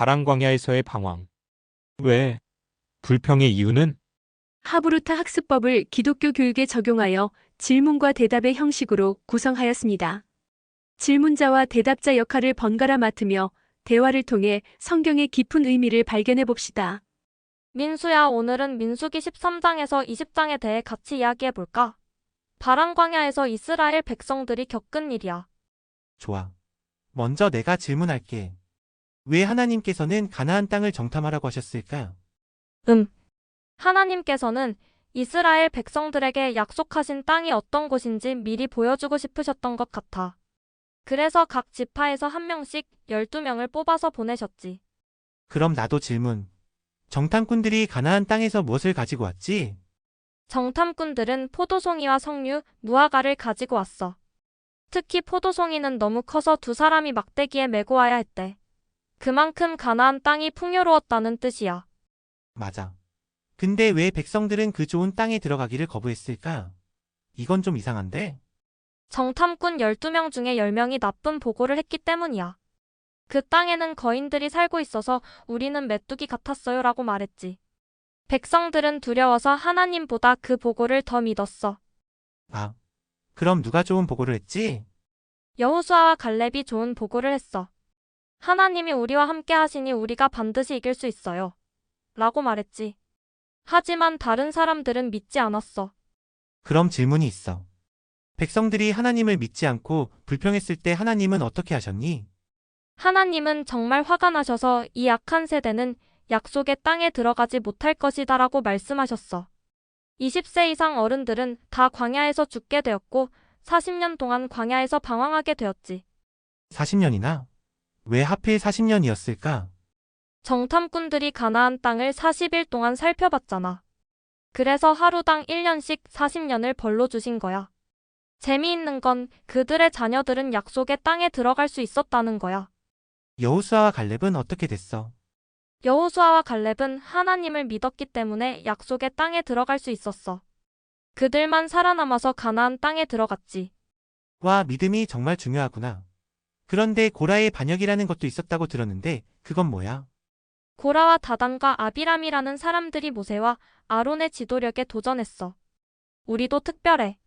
바란 광야에서의 방황. 왜? 불평의 이유는? 하브루타 학습법을 기독교 교육에 적용하여 질문과 대답의 형식으로 구성하였습니다. 질문자와 대답자 역할을 번갈아 맡으며 대화를 통해 성경의 깊은 의미를 발견해 봅시다. 민수야, 오늘은 민수기 13장에서 20장에 대해 같이 이야기해볼까? 바란 광야에서 이스라엘 백성들이 겪은 일이야. 좋아. 먼저 내가 질문할게. 왜 하나님께서는 가나안 땅을 정탐하라고 하셨을까? 하나님께서는 이스라엘 백성들에게 약속하신 땅이 어떤 곳인지 미리 보여주고 싶으셨던 것 같아. 그래서 각 지파에서 한 명씩 12명을 뽑아서 보내셨지. 그럼 나도 질문. 정탐꾼들이 가나안 땅에서 무엇을 가지고 왔지? 정탐꾼들은 포도송이와 석류, 무화과를 가지고 왔어. 특히 포도송이는 너무 커서 두 사람이 막대기에 메고 와야 했대. 그만큼 가나안 땅이 풍요로웠다는 뜻이야. 맞아. 근데 왜 백성들은 그 좋은 땅에 들어가기를 거부했을까? 이건 좀 이상한데? 정탐꾼 12명 중에 10명이 나쁜 보고를 했기 때문이야. 그 땅에는 거인들이 살고 있어서 우리는 메뚜기 같았어요 라고 말했지. 백성들은 두려워서 하나님보다 그 보고를 더 믿었어. 아, 그럼 누가 좋은 보고를 했지? 여호수아와 갈렙이 좋은 보고를 했어. 하나님이 우리와 함께 하시니 우리가 반드시 이길 수 있어요. 라고 말했지. 하지만 다른 사람들은 믿지 않았어. 그럼 질문이 있어. 백성들이 하나님을 믿지 않고 불평했을 때 하나님은 어떻게 하셨니? 하나님은 정말 화가 나셔서 이 악한 세대는 약속의 땅에 들어가지 못할 것이다 라고 말씀하셨어. 20세 이상 어른들은 다 광야에서 죽게 되었고 40년 동안 광야에서 방황하게 되었지. 40년이나? 왜 하필 40년이었을까? 정탐꾼들이 가나안 땅을 40일 동안 살펴봤잖아. 그래서 하루당 1년씩 40년을 벌로 주신 거야. 재미있는 건 그들의 자녀들은 약속의 땅에 들어갈 수 있었다는 거야. 여호수아와 갈렙은 어떻게 됐어? 여호수아와 갈렙은 하나님을 믿었기 때문에 약속의 땅에 들어갈 수 있었어. 그들만 살아남아서 가나안 땅에 들어갔지. 와, 믿음이 정말 중요하구나. 그런데 고라의 반역이라는 것도 있었다고 들었는데 그건 뭐야? 고라와 다단과 아비람이라는 사람들이 모세와 아론의 지도력에 도전했어. 우리도 특별해.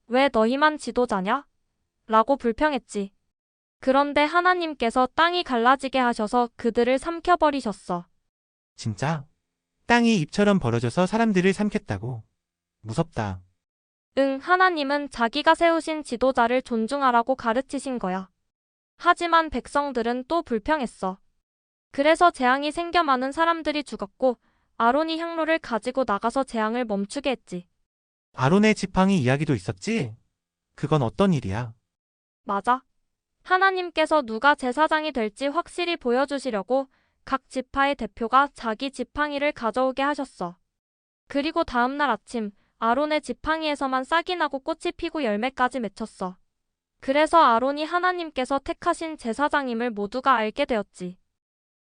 왜 너희만 지도자냐? 라고 불평했지. 그런데 하나님께서 땅이 갈라지게 하셔서 그들을 삼켜버리셨어. 진짜? 땅이 입처럼 벌어져서 사람들을 삼켰다고? 무섭다. 응, 하나님은 자기가 세우신 지도자를 존중하라고 가르치신 거야. 하지만 백성들은 또 불평했어. 그래서 재앙이 생겨 많은 사람들이 죽었고 아론이 향로를 가지고 나가서 재앙을 멈추게 했지. 아론의 지팡이 이야기도 있었지? 그건 어떤 일이야? 맞아. 하나님께서 누가 제사장이 될지 확실히 보여주시려고 각 지파의 대표가 자기 지팡이를 가져오게 하셨어. 그리고 다음날 아침 아론의 지팡이에서만 싹이 나고 꽃이 피고 열매까지 맺혔어. 그래서 아론이 하나님께서 택하신 제사장임을 모두가 알게 되었지.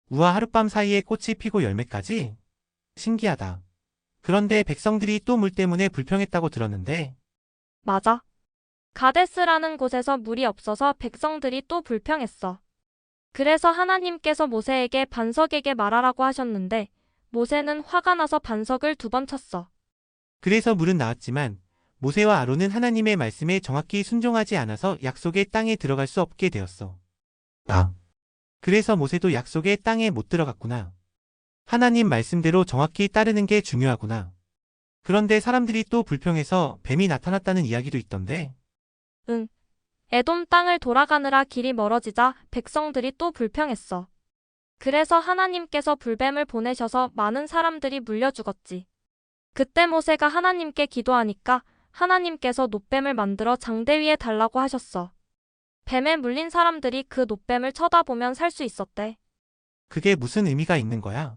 우와, 하룻밤 사이에 꽃이 피고 열매까지? 신기하다. 그런데 백성들이 또 물 때문에 불평했다고 들었는데 맞아. 가데스라는 곳에서 물이 없어서 백성들이 또 불평했어. 그래서 하나님께서 모세에게 반석에게 말하라고 하셨는데 모세는 화가 나서 반석을 2번 쳤어. 그래서 물은 나왔지만 모세와 아론은 하나님의 말씀에 정확히 순종하지 않아서 약속의 땅에 들어갈 수 없게 되었어. 그래서 모세도 약속의 땅에 못 들어갔구나. 하나님 말씀대로 정확히 따르는 게 중요하구나. 그런데 사람들이 또 불평해서 뱀이 나타났다는 이야기도 있던데. 응. 에돔 땅을 돌아가느라 길이 멀어지자 백성들이 또 불평했어. 그래서 하나님께서 불뱀을 보내셔서 많은 사람들이 물려 죽었지. 그때 모세가 하나님께 기도하니까 하나님께서 놋뱀을 만들어 장대 위에 달라고 하셨어. 뱀에 물린 사람들이 그 놋뱀을 쳐다보면 살 수 있었대. 그게 무슨 의미가 있는 거야?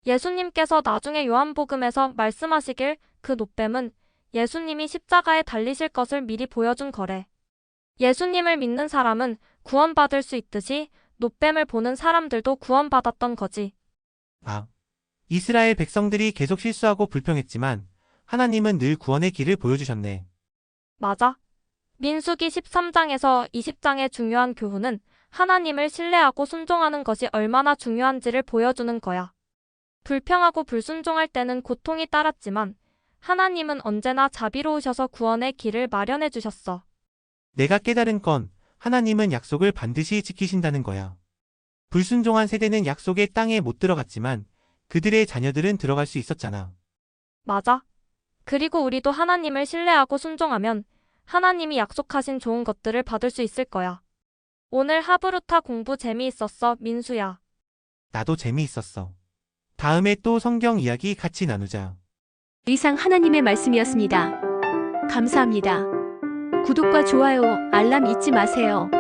예수님께서 나중에 요한복음에서 말씀하시길 그 놋뱀은 예수님이 십자가에 달리실 것을 미리 보여준 거래. 예수님을 믿는 사람은 구원받을 수 있듯이 놋뱀을 보는 사람들도 구원받았던 거지. 아, 이스라엘 백성들이 계속 실수하고 불평했지만 하나님은 늘 구원의 길을 보여주셨네. 맞아. 민수기 13장에서 20장의 중요한 교훈은 하나님을 신뢰하고 순종하는 것이 얼마나 중요한지를 보여주는 거야. 불평하고 불순종할 때는 고통이 따랐지만 하나님은 언제나 자비로우셔서 구원의 길을 마련해 주셨어. 내가 깨달은 건 하나님은 약속을 반드시 지키신다는 거야. 불순종한 세대는 약속의 땅에 못 들어갔지만 그들의 자녀들은 들어갈 수 있었잖아. 맞아. 그리고 우리도 하나님을 신뢰하고 순종하면 하나님이 약속하신 좋은 것들을 받을 수 있을 거야. 오늘 하브루타 공부 재미있었어, 민수야. 나도 재미있었어. 다음에 또 성경 이야기 같이 나누자. 이상 하나님의 말씀이었습니다. 감사합니다. 구독과 좋아요, 알람 잊지 마세요.